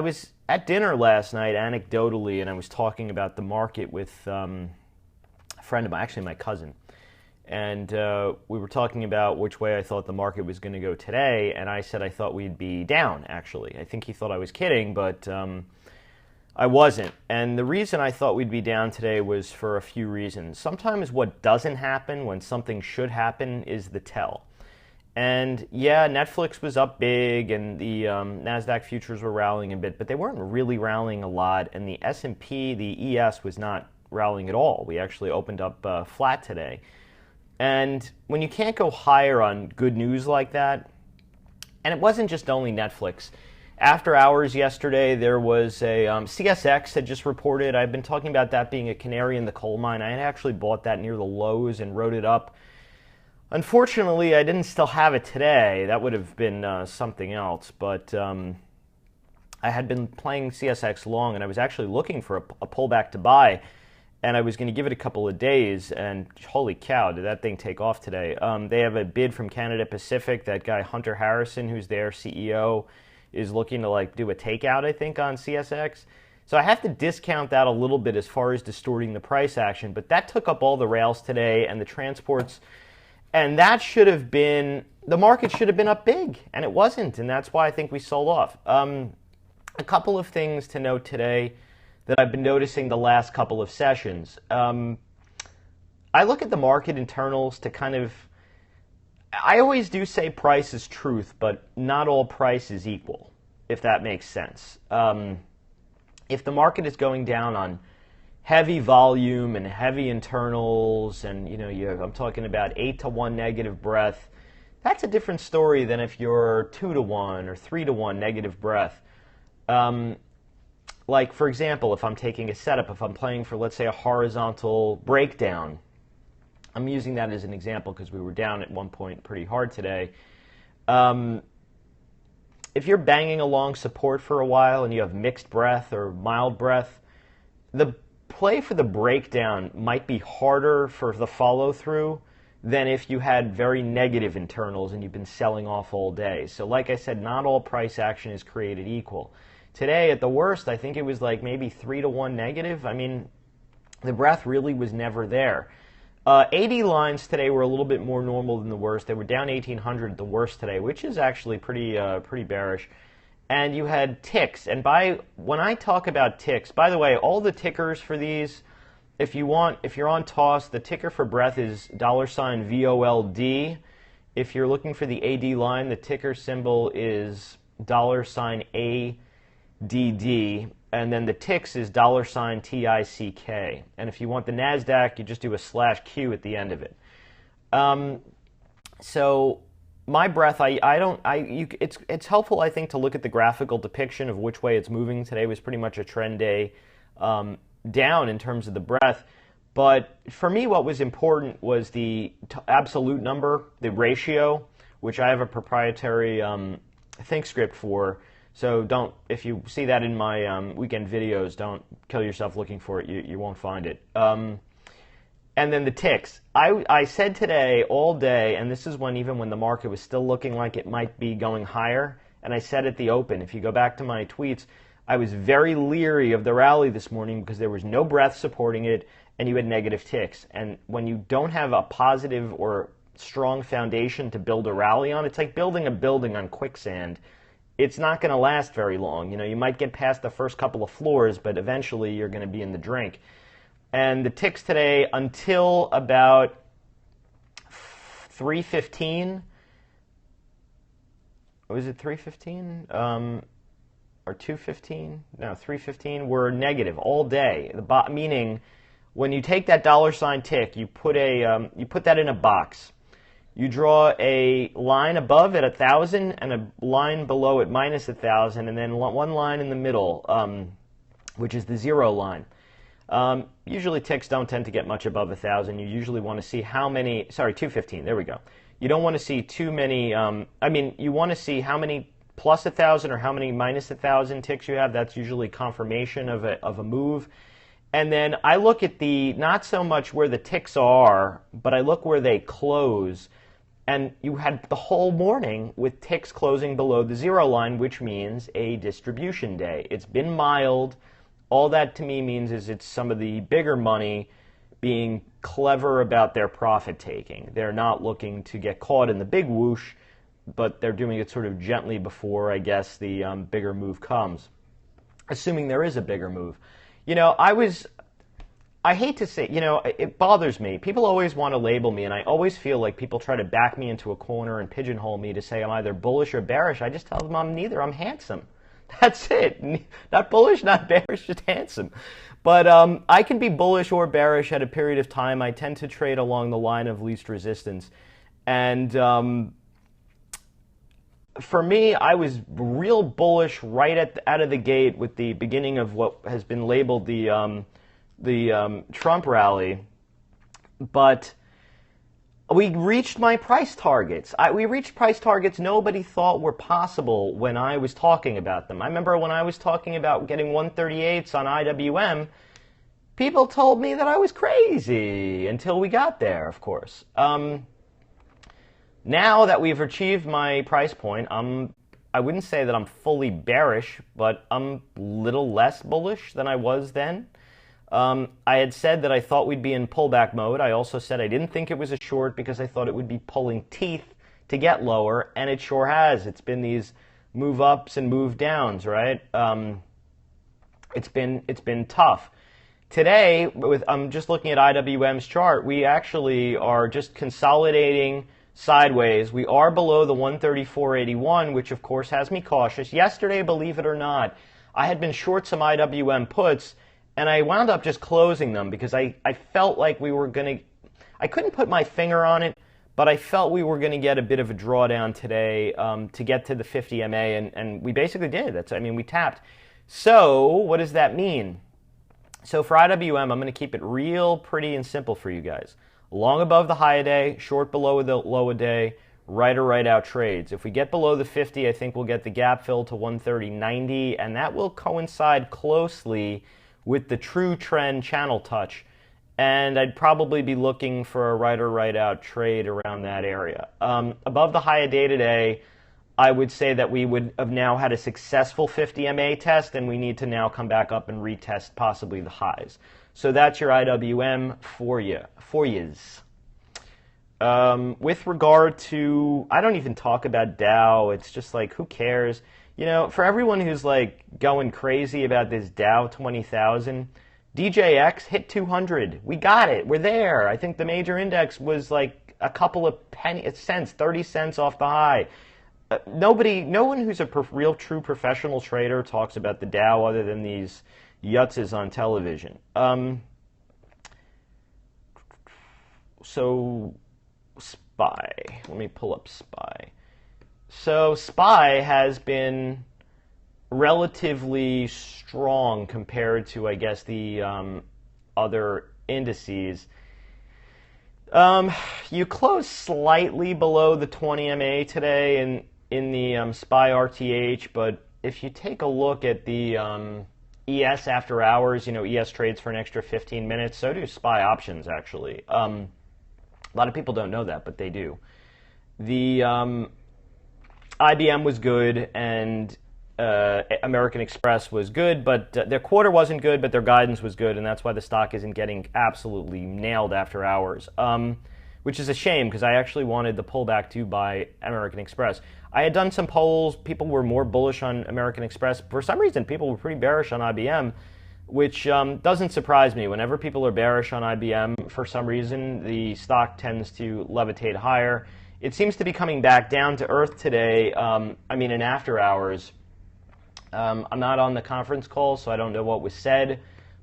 I was at dinner last night, anecdotally, and I was talking about the market with a friend of mine, actually my cousin. And we were talking about which way I thought the market was going to go today, and I said I thought we'd be down, actually. I think he thought I was kidding, but I wasn't. And the reason I thought we'd be down today was for a few reasons. Sometimes what doesn't happen when something should happen is the tell. And yeah, Netflix was up big, and the NASDAQ futures were rallying a bit, but they weren't really rallying a lot, and the S&P, the ES, was not rallying at all. We actually opened up flat today. And when you can't go higher on good news like that, and it wasn't just only Netflix. After hours yesterday, there was a CSX had just reported. I've been talking about that being a canary in the coal mine. I had actually bought that near the lows and wrote it up. Unfortunately, I didn't still have it today. That would have been something else. But I had been playing CSX long, and I was actually looking for a pullback to buy. And I was going to give it a couple of days, and holy cow, did that thing take off today. They have a bid from Canada Pacific. That guy, Hunter Harrison, who's their CEO, is looking to do a takeout, I think, on CSX. So I have to discount that a little bit as far as distorting the price action. But that took up all the rails today and the transports. And that should have been, the market should have been up big, and it wasn't, and that's why I think we sold off. A couple of things to note today that I've been noticing the last couple of sessions. I look at the market internals to I always do say price is truth, but not all price is equal, if that makes sense. If the market is going down on heavy volume and heavy internals, and I'm talking about 8-to-1 negative breadth, that's a different story than if you're 2-to-1 or 3-to-1 negative breadth. Like, for example, if I'm taking a setup, if I'm playing for, let's say, a horizontal breakdown, I'm using that as an example because we were down at one point pretty hard today. If you're banging along support for a while and you have mixed breadth or mild breadth, the play for the breakdown might be harder for the follow-through than if you had very negative internals and you've been selling off all day. So like I said, not all price action is created equal. Today, at the worst, I think it was like maybe 3-to-1 negative. I mean, the breadth really was never there. AD lines today were a little bit more normal than the worst. They were down 1,800 at the worst today, which is actually pretty bearish. And you had ticks. And when I talk about ticks, by the way, all the tickers for these, if you're on toss, the ticker for breadth is $VOLD. If you're looking for the AD line, the ticker symbol is $ADD. And then the ticks is $TICK. And if you want the NASDAQ, you just do a /Q at the end of it. So my breadth, it's helpful, I think, to look at the graphical depiction of which way it's moving. Today was pretty much a trend day down in terms of the breadth. But for me, what was important was the absolute number, the ratio, which I have a proprietary think script for. So if you see that in my weekend videos, don't kill yourself looking for it. You won't find it. And then the ticks. I said today all day, and this is even when the market was still looking like it might be going higher, and I said at the open, if you go back to my tweets, I was very leery of the rally this morning because there was no breadth supporting it, and you had negative ticks. And when you don't have a positive or strong foundation to build a rally on, it's like building a building on quicksand. It's not going to last very long. You might get past the first couple of floors, but eventually you're going to be in the drink. And the ticks today until about 3:15, was it 3:15 or 2:15? No, 3:15 were negative all day. Meaning, when you take that $tick, you put that in a box. You draw a line above at 1,000 and a line below at -1,000, and then one line in the middle, which is the zero line. Usually ticks don't tend to get much above 1,000. You usually want to see how many, 215, there we go. You don't want to see too many, you want to see how many plus 1,000 or how many minus 1,000 ticks you have. That's usually confirmation of a move. And then I look at not so much where the ticks are, but I look where they close. And you had the whole morning with ticks closing below the zero line, which means a distribution day. It's been mild. All that to me means is it's some of the bigger money being clever about their profit taking. They're not looking to get caught in the big whoosh, but they're doing it sort of gently before, I guess, the bigger move comes, assuming there is a bigger move. You know, I hate to say, you know, it bothers me. People always want to label me, and I always feel like people try to back me into a corner and pigeonhole me to say I'm either bullish or bearish. I just tell them I'm neither. I'm handsome. That's it. Not bullish, not bearish, just handsome. But I can be bullish or bearish at a period of time. I tend to trade along the line of least resistance. And for me, I was real bullish right out of the gate with the beginning of what has been labeled the Trump rally. But we reached my price targets. We reached price targets nobody thought were possible when I was talking about them. I remember when I was talking about getting 138s on IWM, people told me that I was crazy until we got there, of course. Now that we've achieved my price point, I wouldn't say that I'm fully bearish, but I'm a little less bullish than I was then. I had said that I thought we'd be in pullback mode. I also said I didn't think it was a short because I thought it would be pulling teeth to get lower, and it sure has. It's been these move ups and move downs, right? It's been tough. Today, I'm just looking at IWM's chart. We actually are just consolidating sideways. We are below the 134.81, which of course has me cautious. Yesterday, believe it or not, I had been short some IWM puts, and I wound up just closing them because I felt like we were going to, I couldn't put my finger on it, but I felt we were going to get a bit of a drawdown today to get to the 50 MA, and we basically did. We tapped. So what does that mean? So for IWM, I'm going to keep it real pretty and simple for you guys. Long above the high a day, short below the low a day, right or right out trades. If we get below the 50, I think we'll get the gap fill to 130.90, and that will coincide closely with the true trend channel touch, and I'd probably be looking for a right or right out trade around that area. Above the high a day today, I would say that we would have now had a successful 50 MA test, and we need to now come back up and retest possibly the highs. So that's your IWM for yous. With regard to, I don't even talk about Dow. It's just like, who cares? You know, for everyone who's like going crazy about this Dow 20,000, DJX hit 200. We got it. We're there. I think the major index was like a couple of cents, 30 cents off the high. No one who's a real true professional trader talks about the Dow other than these yutzes on television. So SPY. Let me pull up SPY. So SPY has been relatively strong compared to, I guess, the other indices. You closed slightly below the 20 MA today in the SPY RTH, but if you take a look at the ES after hours, you know, ES trades for an extra 15 minutes. So do SPY options, actually. A lot of people don't know that, but they do. The IBM was good, and American Express was good, but their quarter wasn't good, but their guidance was good, and that's why the stock isn't getting absolutely nailed after hours, which is a shame because I actually wanted the pullback to buy American Express. I had done some polls. People were more bullish on American Express. For some reason, people were pretty bearish on IBM, which doesn't surprise me. Whenever people are bearish on IBM, for some reason, the stock tends to levitate higher. It seems to be coming back down to earth today, in after hours. I'm not on the conference call, so I don't know what was said,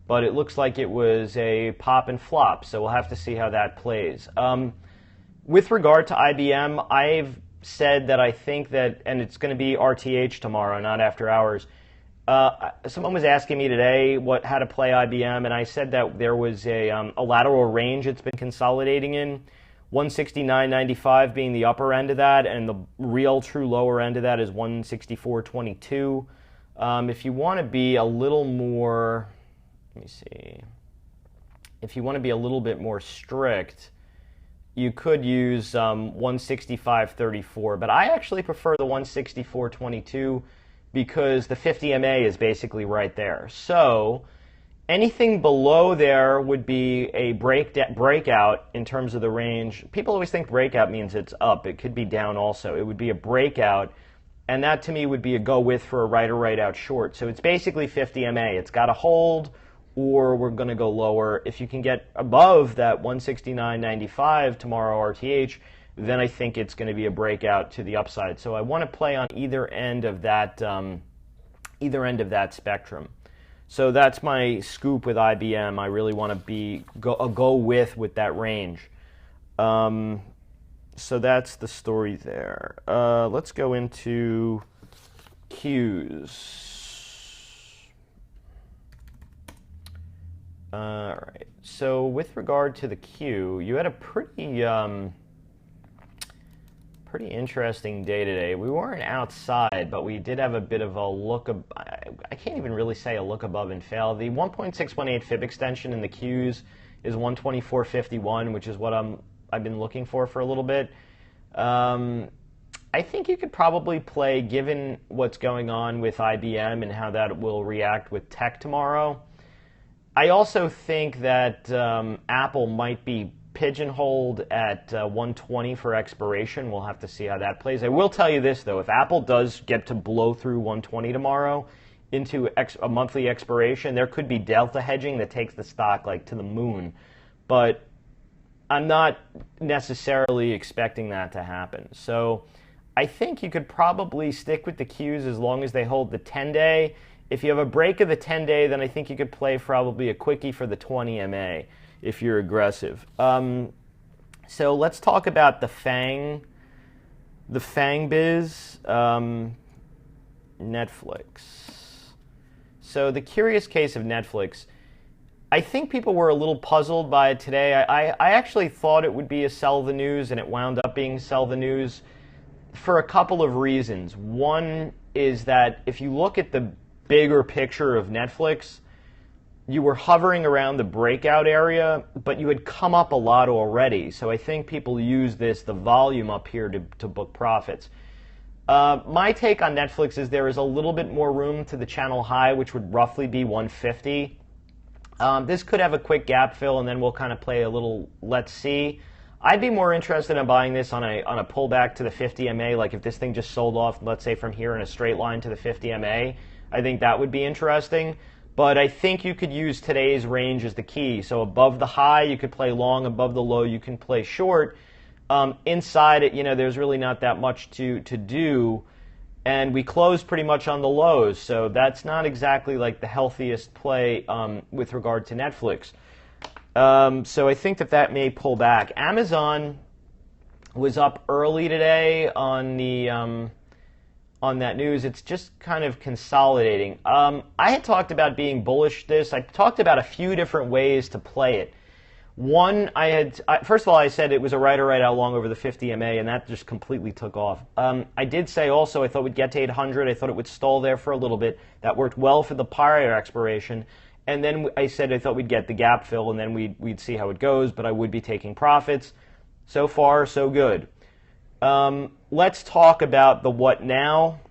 but it looks like it was a pop and flop, so we'll have to see how that plays. With regard to IBM, I've said that I think that, and it's going to be RTH tomorrow, not after hours. Someone was asking me today how to play IBM, and I said that there was a lateral range it's been consolidating in, 169.95 being the upper end of that, and the real true lower end of that is 164.22. If you want to be a little more, let me see, if you want to be a little bit more strict, you could use 165.34, but I actually prefer the 164.22 because the 50 MA is basically right there. So anything below there would be a breakout in terms of the range. People always think breakout means it's up. It could be down also. It would be a breakout, and that to me would be a go with for a right or right out short. So it's basically 50 MA. It's got to hold, or we're going to go lower. If you can get above that 169.95 tomorrow RTH, then I think it's going to be a breakout to the upside. So I want to play on either end of that spectrum. So that's my scoop with IBM. I really want to go with that range. So that's the story there. Let's go into Qs. All right. So with regard to the Q, you had a pretty interesting day today. We weren't outside, but we did have a bit of a look. I can't even really say a look above and fail. The 1.618 fib extension in the Qs is 124.51, which is what I've been looking for a little bit. I think you could probably play, given what's going on with IBM and how that will react with tech tomorrow. I also think that Apple might be pigeonholed at 120 for expiration. We'll have to see how that plays. I will tell you this, though. If Apple does get to blow through 120 tomorrow into a monthly expiration, there could be delta hedging that takes the stock like to the moon. But I'm not necessarily expecting that to happen. So I think you could probably stick with the Qs as long as they hold the 10-day. If you have a break of the 10-day, then I think you could play probably a quickie for the 20 MA if you're aggressive. So let's talk about the FANG biz, Netflix. So the curious case of Netflix, I think people were a little puzzled by it today. I actually thought it would be a sell the news, and it wound up being sell the news for a couple of reasons. One is that if you look at the bigger picture of Netflix, you were hovering around the breakout area, but you had come up a lot already. So I think people use the volume up here to book profits. My take on Netflix is there is a little bit more room to the channel high, which would roughly be 150. This could have a quick gap fill, and then we'll kind of play a little let's see. I'd be more interested in buying this on a pullback to the 50 MA, like if this thing just sold off, let's say from here in a straight line to the 50 MA. I think that would be interesting. But I think you could use today's range as the key. So above the high, you could play long. Above the low, you can play short. Inside it, there's really not that much to do. And we closed pretty much on the lows. So that's not exactly like the healthiest play with regard to Netflix. So I think that may pull back. Amazon was up early today on that news. It's just kind of consolidating. I had talked about being bullish this. I talked about a few different ways to play it. One, first of all, I said it was a right or right out long over the 50 MA, and that just completely took off. I did say also I thought we'd get to 800. I thought it would stall there for a little bit. That worked well for the prior expiration. And then I said I thought we'd get the gap fill, and then we'd see how it goes, but I would be taking profits. So far, so good. Let's talk about the what now.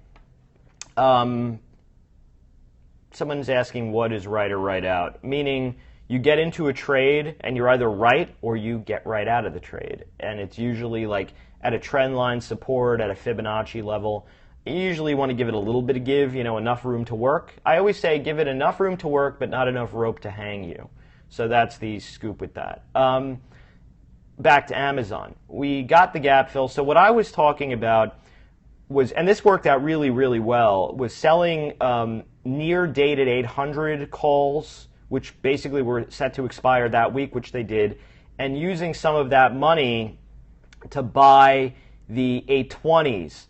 Someone's asking what is right or right out, meaning you get into a trade and you're either right or you get right out of the trade. And it's usually like at a trend line support, at a Fibonacci level. You usually want to give it a little bit of give, enough room to work. I always say give it enough room to work, but not enough rope to hang you. So that's the scoop with that. Back to Amazon. We got the gap fill. So what I was talking about was, and this worked out really, really well, was selling near dated 800 calls, which basically were set to expire that week, which they did, and using some of that money to buy the 820s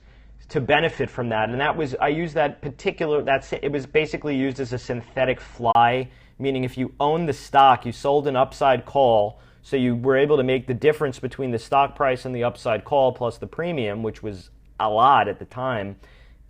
to benefit from that. And I used that particular, it was basically used as a synthetic fly, meaning if you own the stock, you sold an upside call, so you were able to make the difference between the stock price and the upside call plus the premium, which was a lot at the time,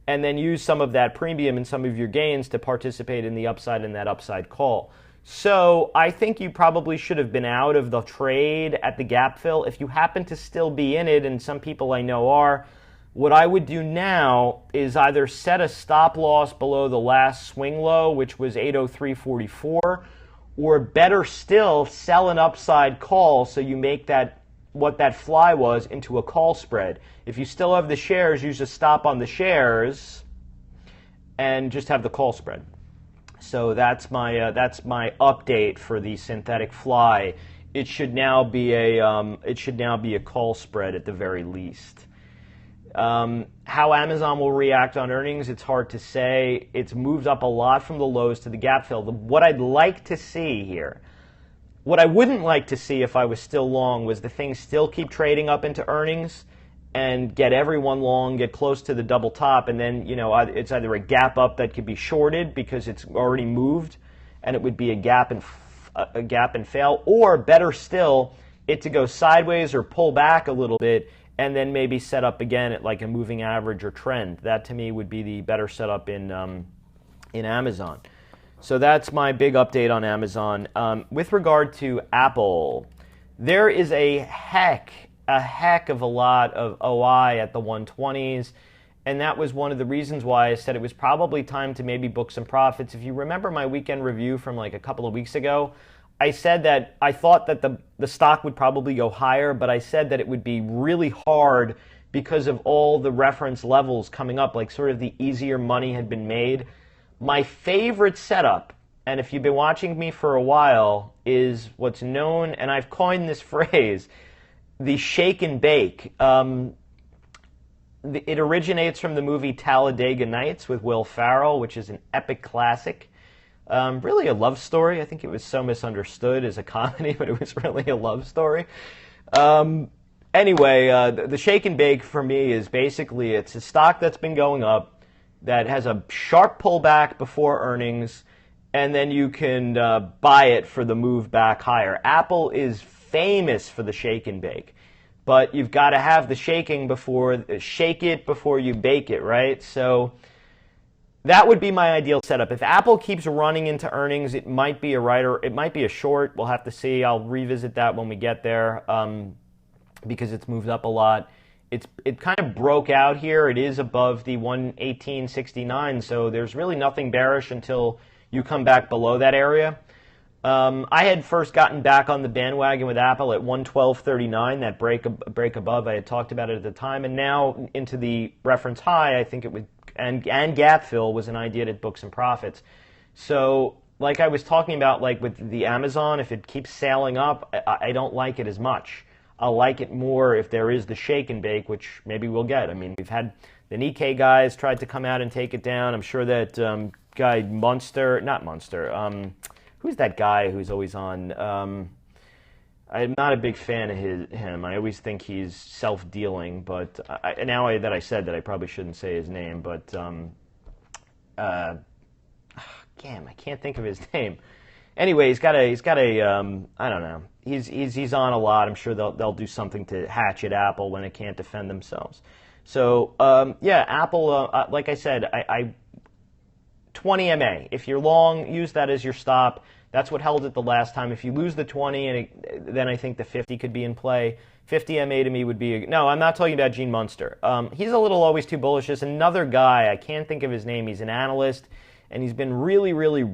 and then use some of that premium and some of your gains to participate in the upside in that upside call. So I think you probably should have been out of the trade at the gap fill. If you happen to still be in it, and some people I know are, what I would do now is either set a stop loss below the last swing low, which was 803.44, or better still, sell an upside call so you make that what that fly was into a call spread. If you still have the shares, use a stop on the shares and just have the call spread. So that's my update for the synthetic fly. It should now be a call spread at the very least. How Amazon will react on earnings, it's hard to say. It's moved up a lot from the lows to the gap fill. What I'd like to see here, what I wouldn't like to see if I was still long, was the thing still keep trading up into earnings and get everyone long, get close to the double top, and then it's either a gap up that could be shorted because it's already moved, and it would be a gap and fail, or better still, it to go sideways or pull back a little bit, and then maybe set up again at like a moving average or trend. That to me would be the better setup in Amazon. So that's my big update on Amazon. With regard to Apple, there is a heck of a lot of OI at the 120s, and that was one of the reasons why I said it was probably time to maybe book some profits. If you remember my weekend review from like a couple of weeks ago, I said that I thought that the stock would probably go higher, but I said that it would be really hard because of all the reference levels coming up, like sort of the easier money had been made. My favorite setup, and if you've been watching me for a while, is what's known, and I've coined this phrase, the shake and bake. It originates from the movie Talladega Nights with Will Ferrell, which is an epic classic. Really a love story. I think it was so misunderstood as a comedy, but it was really a love story. Anyway, the shake and bake for me is basically it's a stock that's been going up that has a sharp pullback before earnings, and then you can buy it for the move back higher. Apple is famous for the shake and bake, but you've got to have the shake it before you bake it, right? So that would be my ideal setup. If Apple keeps running into earnings, it might be a right or it might be a short. We'll have to see. I'll revisit that when we get there because it's moved up a lot. It kind of broke out here. It is above the 118.69, so there's really nothing bearish until you come back below that area. I had first gotten back on the bandwagon with Apple at 112.39, that break above. I had talked about it at the time, and now into the reference high, I think it would, and gap fill was an idea to book some profits. So like I was talking about, like with the Amazon, if it keeps sailing up, I don't like it as much. I'll like it more if there is the shake and bake, which maybe we'll get. I mean, we've had the Nikkei guys tried to come out and take it down. I'm sure that guy who's that guy who's always on? I'm not a big fan of him. I always think he's self-dealing, but now that I said that, I probably shouldn't say his name. But damn, I can't think of his name. Anyway, he's got a I don't know. He's on a lot. I'm sure they'll do something to hatchet Apple when it can't defend themselves. So yeah, Apple. Like I said, I 20 MA. If you're long, use that as your stop. That's what held it the last time. If you lose the 20, then I think the 50 could be in play. 50 MA to me would be no. I'm not talking about Gene Munster. He's a little always too bullish. There's another guy. I can't think of his name. He's an analyst, and he's been really, really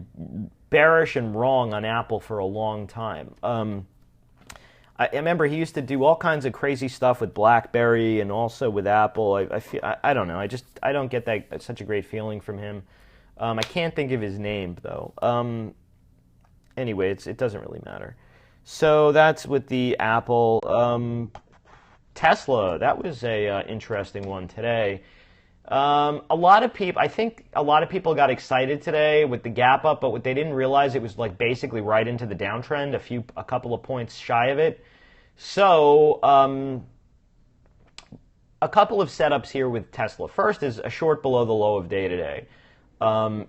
bearish and wrong on Apple for a long time. I remember he used to do all kinds of crazy stuff with BlackBerry and also with Apple. I don't know. I don't get that such a great feeling from him. I can't think of his name though. Anyway, it doesn't really matter. So that's with the Apple. Tesla, that was a interesting one today. I think a lot of people got excited today with the gap up, but what they didn't realize, it was like basically right into the downtrend, a couple of points shy of it. So a couple of setups here with Tesla. First is a short below the low of day today.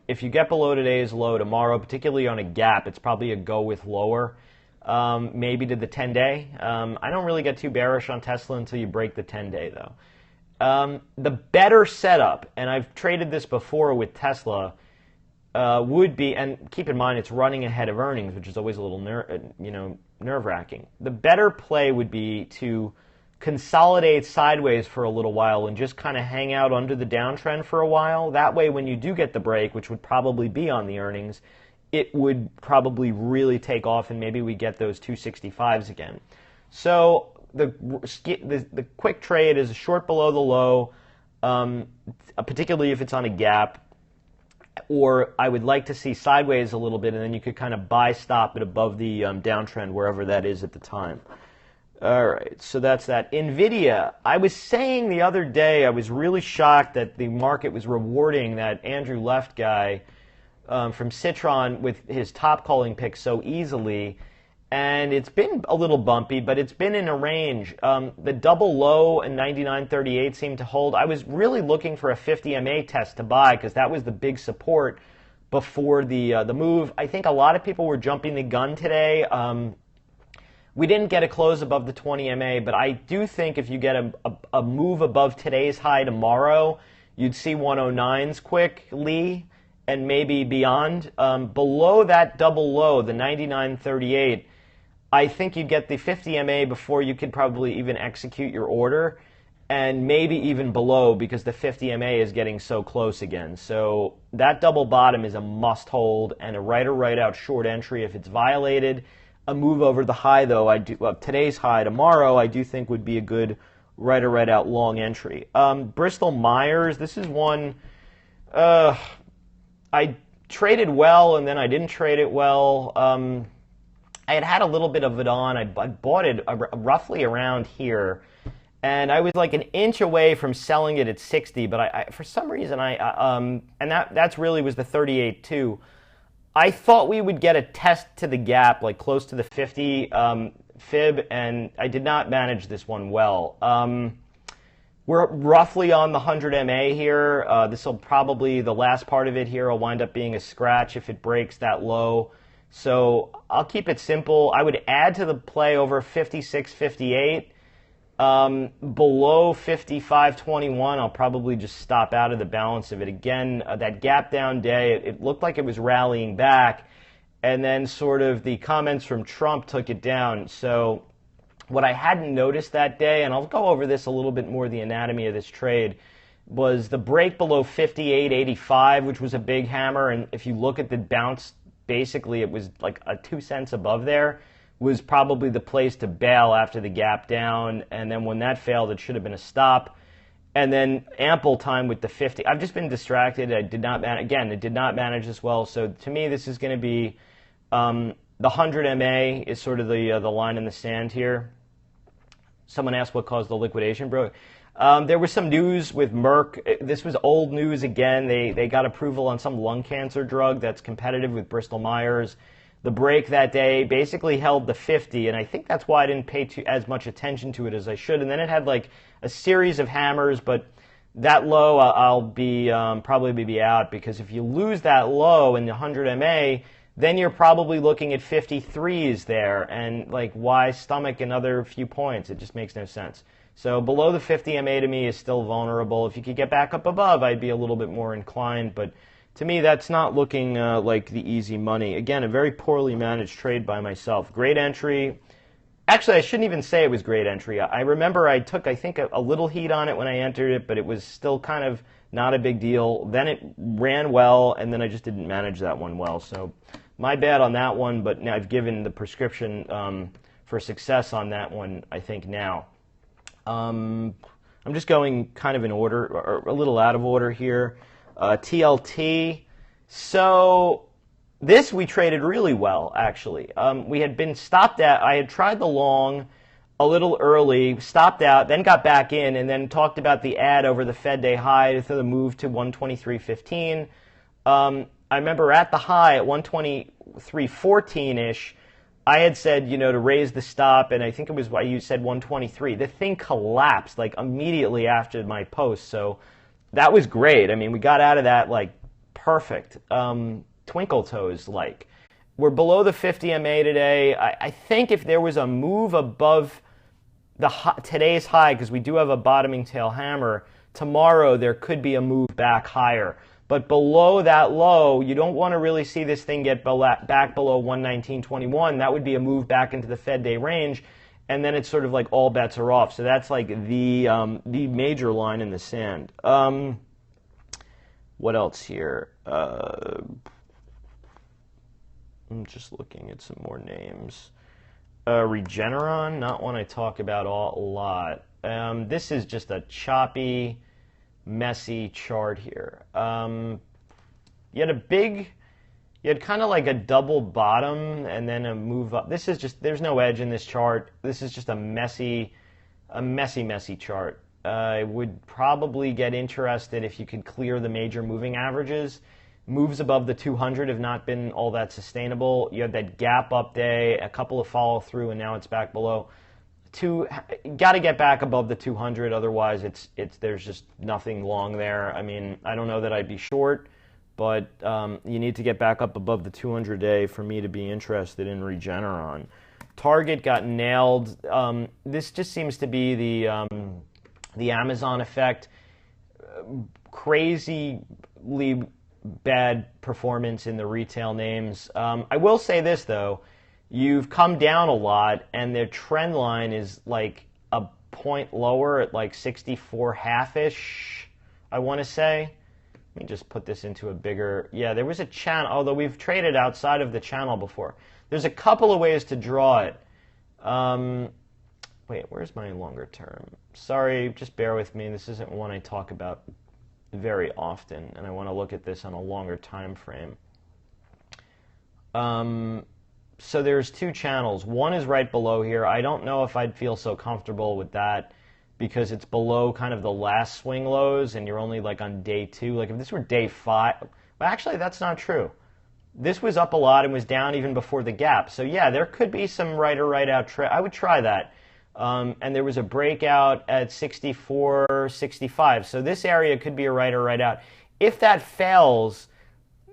If you get below today's low tomorrow, particularly on a gap, it's probably a go with lower, maybe to the 10-day. I don't really get too bearish on Tesla until you break the 10-day though. The better setup, and I've traded this before with Tesla, would be, and keep in mind it's running ahead of earnings, which is always a little nerve-wracking. The better play would be to consolidate sideways for a little while and just kind of hang out under the downtrend for a while. That way, when you do get the break, which would probably be on the earnings, it would probably really take off, and maybe we get those 265s again. So the quick trade is a short below the low, particularly if it's on a gap. Or I would like to see sideways a little bit, and then you could kind of buy stop it above the downtrend, wherever that is at the time. All right, so that's that. NVIDIA, I was saying the other day, I was really shocked that the market was rewarding that Andrew Left guy from Citron with his top calling pick so easily. And it's been a little bumpy, but it's been in a range. The double low and 99.38 seemed to hold. I was really looking for a 50 MA test to buy because that was the big support before the move. I think a lot of people were jumping the gun today. We didn't get a close above the 20 MA, but I do think if you get a move above today's high tomorrow, you'd see 109s quickly and maybe beyond. Below that double low, the 99.38, I think you'd get the 50 MA before you could probably even execute your order, and maybe even below because the 50 MA is getting so close again. So that double bottom is a must hold and a right or right out short entry if it's violated. A move over the high, though, today's high tomorrow, I do think would be a good right or right out long entry. Bristol Myers, this is one I traded well and then I didn't trade it well. I had a little bit of it on. I bought it roughly around here, and I was like an inch away from selling it at 60. But I for some reason, and that's really was the 38 too. I thought we would get a test to the gap, like close to the 50 fib, and I did not manage this one well. We're roughly on the 100 MA here. This will probably, the last part of it here will wind up being a scratch if it breaks that low. So I'll keep it simple. I would add to the play over 56.58. Below 55.21, I'll probably just stop out of the balance of it. Again, that gap down day, it looked like it was rallying back, and then sort of the comments from Trump took it down. So what I hadn't noticed that day, and I'll go over this a little bit more, the anatomy of this trade, was the break below 58.85, which was a big hammer. And if you look at the bounce, basically it was like a 2 cents above there, was probably the place to bail after the gap down. And then when that failed, it should have been a stop. And then ample time with the 50. I've just been distracted. I did not manage this well. So to me, this is going to be the 100 MA is sort of the line in the sand here. Someone asked what caused the liquidation, bro. There was some news with Merck. This was old news again. They got approval on some lung cancer drug that's competitive with Bristol Myers. The break that day basically held the 50, and I think that's why I didn't pay as much attention to it as I should. And then it had like a series of hammers, but that low I'll be probably be out, because if you lose that low in the 100 MA, then you're probably looking at 53s there, and like why stomach another few points? It just makes no sense. So below the 50 MA to me is still vulnerable. If you could get back up above, I'd be a little bit more inclined, but to me that's not looking like the easy money. Again, a very poorly managed trade by myself. Great entry. Actually, I shouldn't even say it was great entry. I remember I took, I think, a little heat on it when I entered it, but it was still kind of not a big deal. Then it ran well, and then I just didn't manage that one well. So my bad on that one, but now I've given the prescription for success on that one, I think, now. I'm just going kind of in order, or a little out of order here. TLT. So this we traded really well, actually. We had been stopped at, I had tried the long a little early, stopped out, then got back in, and then talked about the ad over the Fed day high for the move to 123.15. I remember at the high at 123.14-ish, I had said, to raise the stop, and I think it was why you said 123. The thing collapsed like immediately after my post, so that was great. I mean, we got out of that like perfect, twinkle toes like. We're below the 50 MA today. I think if there was a move above today's high, because we do have a bottoming tail hammer, tomorrow there could be a move back higher. But below that low, you don't want to really see this thing get back below 119.21. That would be a move back into the Fed day range, and then it's sort of like all bets are off. So that's like the major line in the sand. What else here? I'm just looking at some more names. Regeneron, not one I talk about a lot. This is just a choppy, messy chart here. You had kind of like a double bottom and then a move up. This is just, there's no edge in this chart. This is just a messy chart. I would probably get interested if you could clear the major moving averages. Moves above the 200 have not been all that sustainable. You had that gap up day, a couple of follow through, and now it's back below. Got to get back above the 200, otherwise there's just nothing long there. I mean, I don't know that I'd be short, but you need to get back up above the 200-day for me to be interested in Regeneron. Target got nailed. This just seems to be the Amazon effect. Crazily bad performance in the retail names. I will say this, though. You've come down a lot, and their trend line is like a point lower at like 64 half-ish, I want to say. Let me just put this into a bigger... Yeah, there was a channel, although we've traded outside of the channel before. There's a couple of ways to draw it. Wait, where's my longer term? Sorry, just bear with me. This isn't one I talk about very often, and I want to look at this on a longer time frame. So there's two channels. One is right below here. I don't know if I'd feel so comfortable with that because it's below kind of the last swing lows, and you're only like on day 2. Like if this were day 5, well, actually that's not true. This was up a lot and was down even before the gap. So yeah, there could be some right or right out trade. I would try that. And there was a breakout at 64, 65. So this area could be a right or right out. If that fails,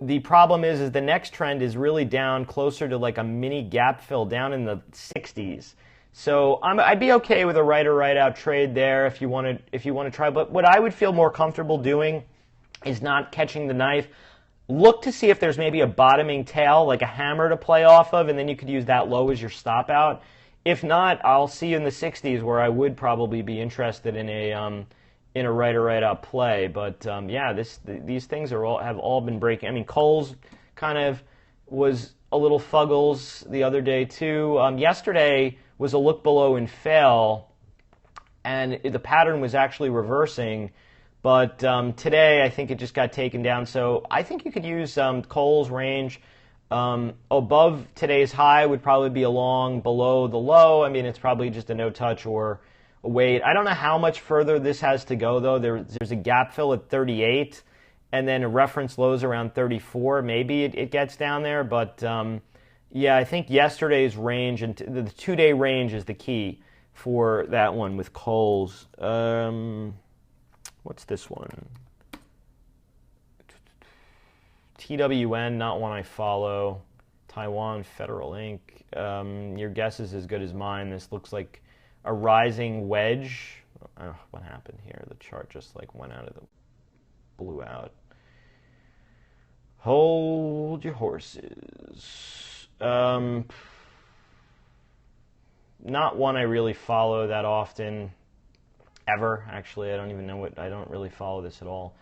the problem is the next trend is really down closer to like a mini gap fill down in the 60s. So I'd be okay with a right or right out trade there if you want to try. But what I would feel more comfortable doing is not catching the knife. Look to see if there's maybe a bottoming tail, like a hammer to play off of, and then you could use that low as your stop out. If not, I'll see you in the 60s where I would probably be interested in a right or right out play. But yeah, these things have all been breaking. I mean, Kohl's kind of was a little fuggles the other day too. Yesterday was a look below and fail, and the pattern was actually reversing. But today, I think it just got taken down. So I think you could use Kohl's range. Above today's high would probably be a long, below the low. I mean, it's probably just a no touch or a wait. I don't know how much further this has to go, though. There's a gap fill at 38, and then a reference lows around 34. Maybe it gets down there, but yeah, I think yesterday's range and the 2-day range is the key for that one with Kohl's. What's this one? TWN, not one I follow. Taiwan Federal Inc. Your guess is as good as mine. This looks like a rising wedge. Oh, what happened here? The chart just like went out of blew out. Hold your horses. Not one I really follow that often. Ever, actually. I don't really follow this at all.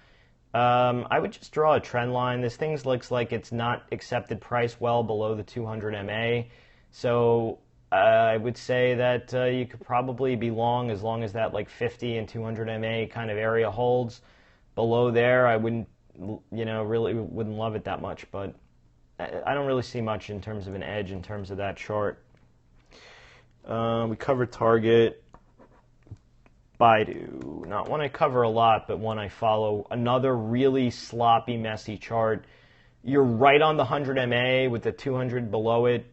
I would just draw a trend line. This thing looks like it's not accepted price well below the 200 MA. So I would say that you could probably be long as that like 50 and 200 MA kind of area holds. Below there, I wouldn't, really wouldn't love it that much. But I don't really see much in terms of an edge in terms of that chart. We covered Target. Baidu, not one I cover a lot, but one I follow. Another really sloppy, messy chart. You're right on the 100 MA with the 200 below it.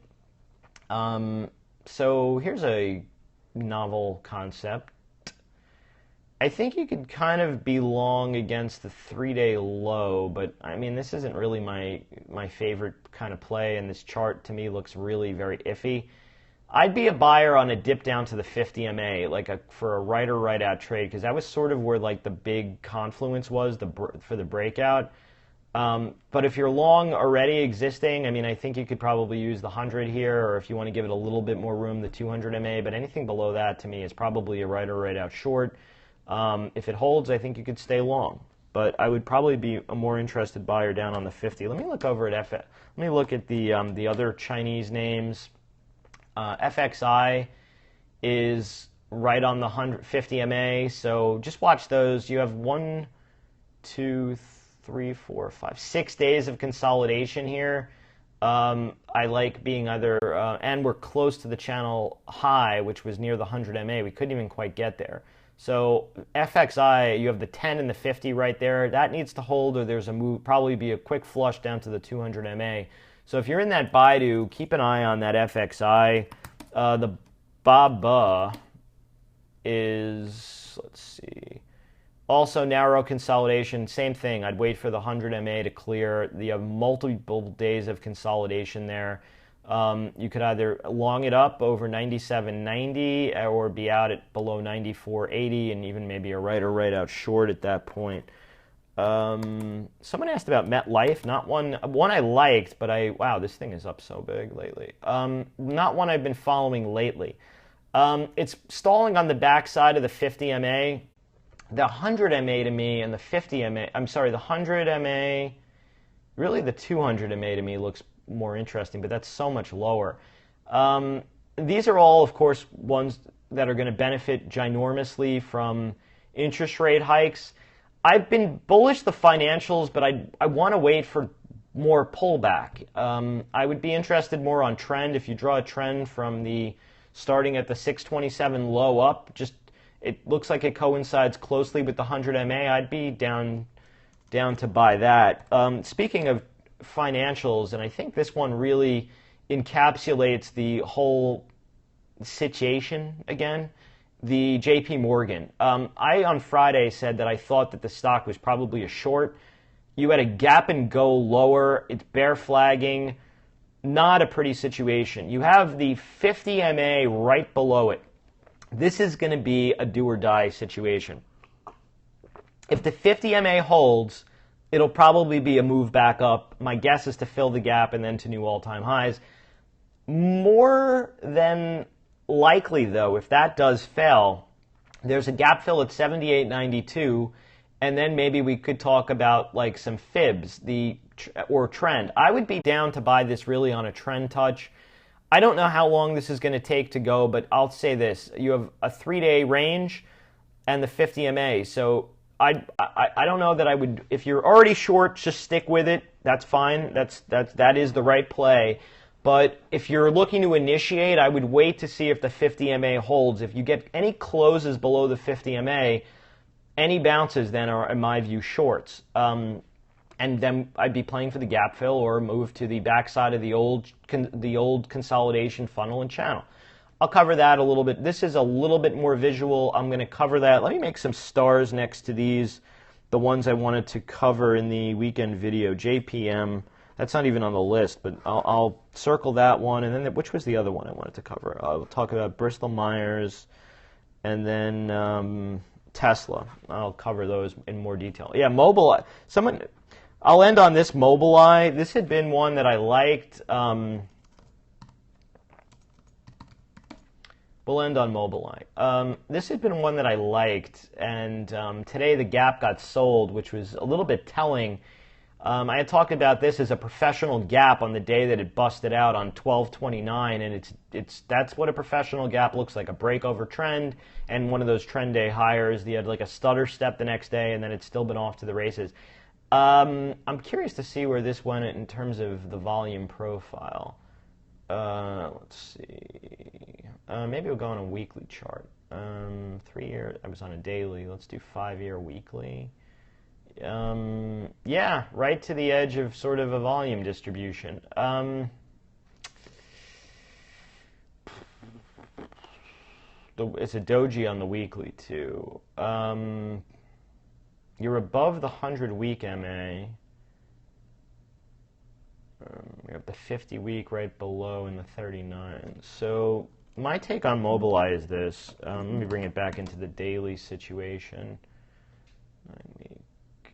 So here's a novel concept. I think you could kind of be long against the 3-day low, but I mean, this isn't really my favorite kind of play, and this chart to me looks really very iffy. I'd be a buyer on a dip down to the 50 MA, for a right or right out trade, because that was sort of where like the big confluence was for the breakout. But if you're long already existing, I mean, I think you could probably use the 100 here, or if you want to give it a little bit more room, the 200 MA. But anything below that, to me, is probably a right or right out short. If it holds, I think you could stay long. But I would probably be a more interested buyer down on the 50. Let me look over at Let me look at the other Chinese names. FXI is right on the 150 MA. So just watch those. You have 1, 2, 3, 4, 5, 6 days of consolidation here. I like being either, and we're close to the channel high, which was near the 100 MA. We couldn't even quite get there. So FXI, you have the 10 and the 50 right there. That needs to hold, or there's a move, probably be a quick flush down to the 200 MA. So if you're in that Baidu, keep an eye on that FXI. The BABA is, let's see, also narrow consolidation, same thing. I'd wait for the 100 MA to clear. You have multiple days of consolidation there. You could either long it up over 97.90 or be out at below 94.80 and even maybe a right or right out short at that point. Someone asked about MetLife, not one I liked, but wow, this thing is up so big lately. Not one I've been following lately. It's stalling on the backside of the 50 MA. The 100 MA to me and the 50 MA, I'm sorry, the 100 MA, really the 200 MA to me looks more interesting, but that's so much lower. These are all, of course, ones that are going to benefit ginormously from interest rate hikes. I've been bullish the financials, but I want to wait for more pullback. I would be interested more on trend. If you draw a trend from the starting at the 627 low up, just it looks like it coincides closely with the 100 MA. I'd be down to buy that. Speaking of financials, and I think this one really encapsulates the whole situation again, the JP Morgan. I on Friday said that I thought that the stock was probably a short. You had a gap and go lower. It's bear flagging. Not a pretty situation. You have the 50 MA right below it. This is going to be a do or die situation. If the 50 MA holds, it'll probably be a move back up. My guess is to fill the gap and then to new all-time highs. More than likely, though, if that does fail, there's a gap fill at 78.92, and then maybe we could talk about like some fibs or trend. I would be down to buy this really on a trend touch. I don't know how long this is going to take to go, but I'll say this. You have a 3-day range and the 50 MA. So I don't know that I would, if you're already short, just stick with it. That's fine. That is the right play. But if you're looking to initiate, I would wait to see if the 50 MA holds. If you get any closes below the 50 MA, any bounces then are, in my view, shorts. And then I'd be playing for the gap fill or move to the backside of the old consolidation funnel and channel. I'll cover that a little bit. This is a little bit more visual. I'm going to cover that. Let me make some stars next to these, the ones I wanted to cover in the weekend video. JPM, that's not even on the list, but I'll circle that one. And then which was the other one I wanted to cover? I'll talk about Bristol Myers and then Tesla. I'll cover those in more detail. Yeah, Mobileye. I'll end on this Mobileye. This had been one that I liked. We'll end on Mobileye. This had been one that I liked, and today the gap got sold, which was a little bit telling. I had talked about this as a professional gap on the day that it busted out on 12/29, and that's what a professional gap looks like, a break over trend and one of those trend day hires. You had like a stutter step the next day, and then it's still been off to the races. I'm curious to see where this went in terms of the volume profile. Let's see. Maybe we'll go on a weekly chart. 3 year. I was on a daily. Let's do 5-year weekly. Yeah, right to the edge of sort of a volume distribution. It's a doji on the weekly too. You're above the 100-week MA. We have the 50-week right below in the 39. So my take on Mobileye is this. Let me bring it back into the daily situation.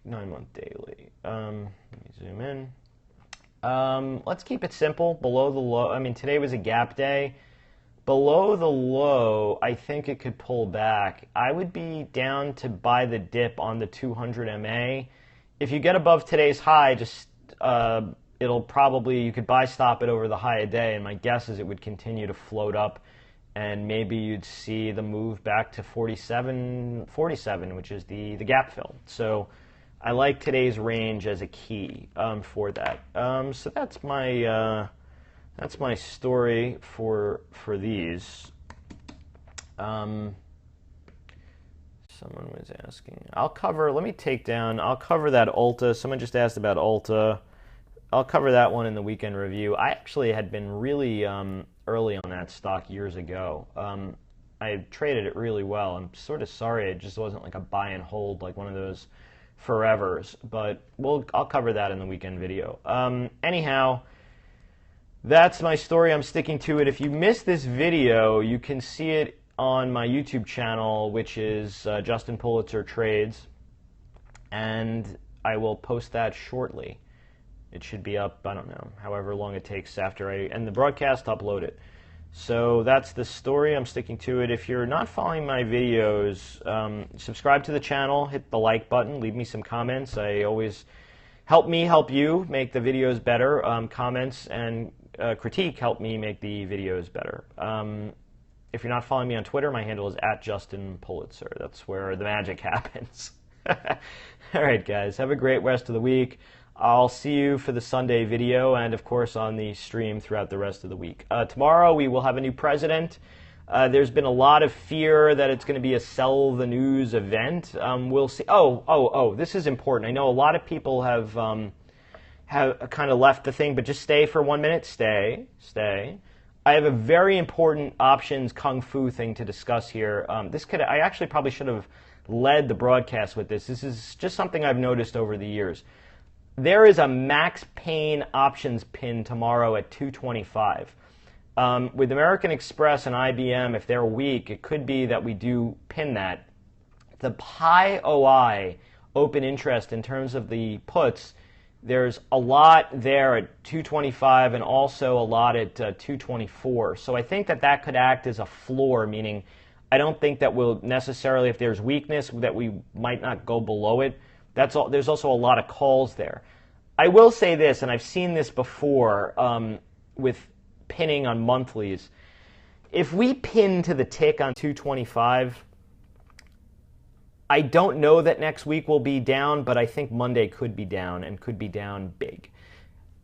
9-month daily. Let me zoom in. Let's keep it simple. Below the low, I mean, today was a gap day. Below the low, I think it could pull back. I would be down to buy the dip on the 200 MA. If you get above today's high, just it'll probably, you could buy stop it over the high a day, and my guess is it would continue to float up, and maybe you'd see the move back to 47, which is the gap fill. So I like today's range as a key for that. So that's my story for these. Someone was asking. I'll cover that Ulta. Someone just asked about Ulta. I'll cover that one in the weekend review. I actually had been really early on that stock years ago. I traded it really well. I'm sort of sorry it just wasn't like a buy and hold, like one of those forevers, but I'll cover that in the weekend video. Anyhow, that's my story. I'm sticking to it. If you missed this video, you can see it on my YouTube channel, which is Justin Pulitzer Trades, and I will post that shortly. It should be up, I don't know, however long it takes after I end the broadcast to upload it. So that's the story. I'm sticking to it. If you're not following my videos, subscribe to the channel, hit the like button, leave me some comments. I always help you make the videos better. Comments and critique help me make the videos better. If you're not following me on Twitter, my handle is @JustinPulitzer. That's where the magic happens. All right, guys, have a great rest of the week. I'll see you for the Sunday video and, of course, on the stream throughout the rest of the week. Tomorrow we will have a new president. There's been a lot of fear that it's going to be a sell the news event. We'll see. Oh, this is important. I know a lot of people have kind of left the thing, but just stay for 1 minute. Stay. I have a very important options kung fu thing to discuss here. I actually probably should have led the broadcast with this. This is just something I've noticed over the years. There is a Max Payne options pin tomorrow at 225. With American Express and IBM, if they're weak, it could be that we do pin that. The high OI, open interest, in terms of the puts, there's a lot there at 225 and also a lot at 224. So I think that could act as a floor, meaning I don't think that we'll necessarily, if there's weakness, that we might not go below it. There's also a lot of calls there. I will say this, and I've seen this before with pinning on monthlies. If we pin to the tick on 225, I don't know that next week will be down, but I think Monday could be down and could be down big.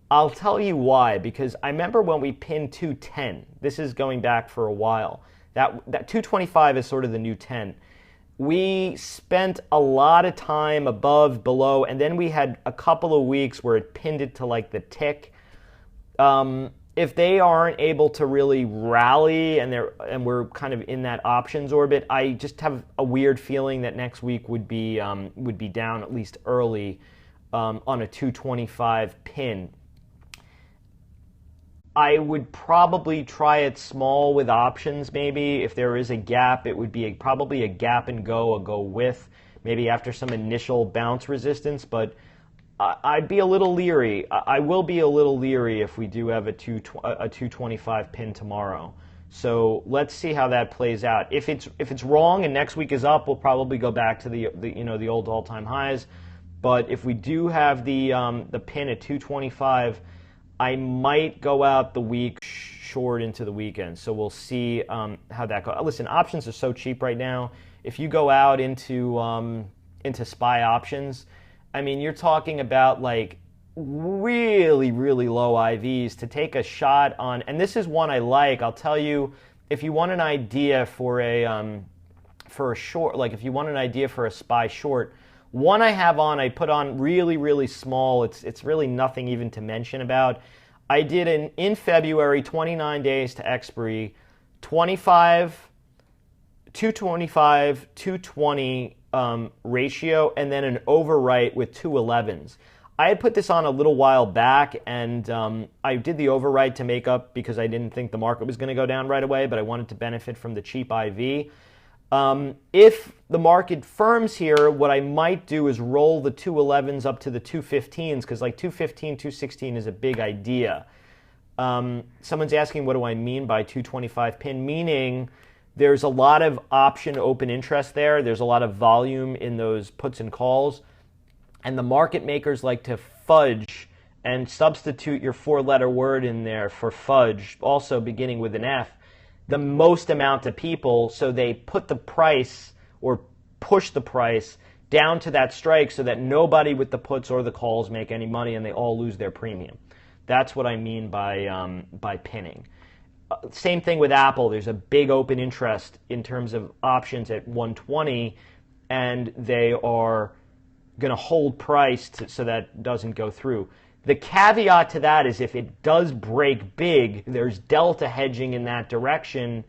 I'll tell you why, because I remember when we pinned 210. This is going back for a while. That 225 is sort of the new 10. We spent a lot of time above, below, and then we had a couple of weeks where it pinned it to like the tick. If they aren't able to really rally and we're kind of in that options orbit, I just have a weird feeling that next week would be down at least early on a 225 pin. I would probably try it small with options maybe. If there is a gap, it would be probably a gap and go, a go with, maybe after some initial bounce resistance. But I'd be a little leery. I will be a little leery if we do have a 225 pin tomorrow. So let's see how that plays out. If it's wrong and next week is up, we'll probably go back to the old all-time highs. But if we do have the pin at 225, I might go out the week short into the weekend. So we'll see how that goes. Listen, options are so cheap right now. If you go out into SPY options, I mean, you're talking about like really, really low IVs to take a shot on. And this is one I like. I'll tell you, if you want an idea for a short, like if you want an idea for a SPY short, one I have on, I put on really, really small. It's really nothing even to mention about. I did in February, 29 days to expiry, 25, 225, 220 ratio, and then an overwrite with 211s. I had put this on a little while back, and I did the overwrite to make up because I didn't think the market was going to go down right away, but I wanted to benefit from the cheap IV. If the market firms here, what I might do is roll the 211s up to the 215s, because like 215, 216 is a big idea. Someone's asking, what do I mean by 225 pin? Meaning there's a lot of option open interest there. There's a lot of volume in those puts and calls. And the market makers like to fudge and substitute your four-letter word in there for fudge, also beginning with an F, the most amount of people, so they put the price or push the price down to that strike so that nobody with the puts or the calls make any money and they all lose their premium. That's what I mean by pinning. Same thing with Apple. There's a big open interest in terms of options at 120, and they are going to hold price so that doesn't go through. The caveat to that is if it does break big, there's delta hedging in that direction,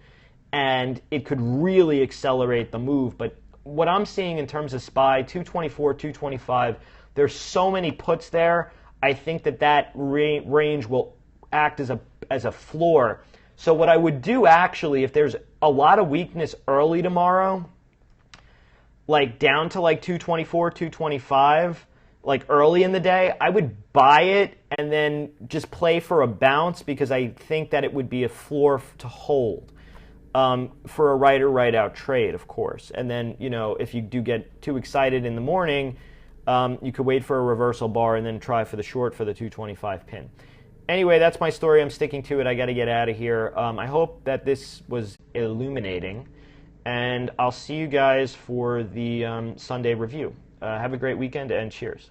and it could really accelerate the move. But what I'm seeing in terms of SPY, 224, 225, there's so many puts there. I think that range will act as a floor. So what I would do actually, if there's a lot of weakness early tomorrow, like down to like 224, 225, like early in the day, I would buy it and then just play for a bounce, because I think that it would be a floor to hold for a right or right out trade, of course. And then, if you do get too excited in the morning, you could wait for a reversal bar and then try for the short for the 225 pin. Anyway, that's my story. I'm sticking to it. I got to get out of here. I hope that this was illuminating, and I'll see you guys for the Sunday review. Have a great weekend, and cheers.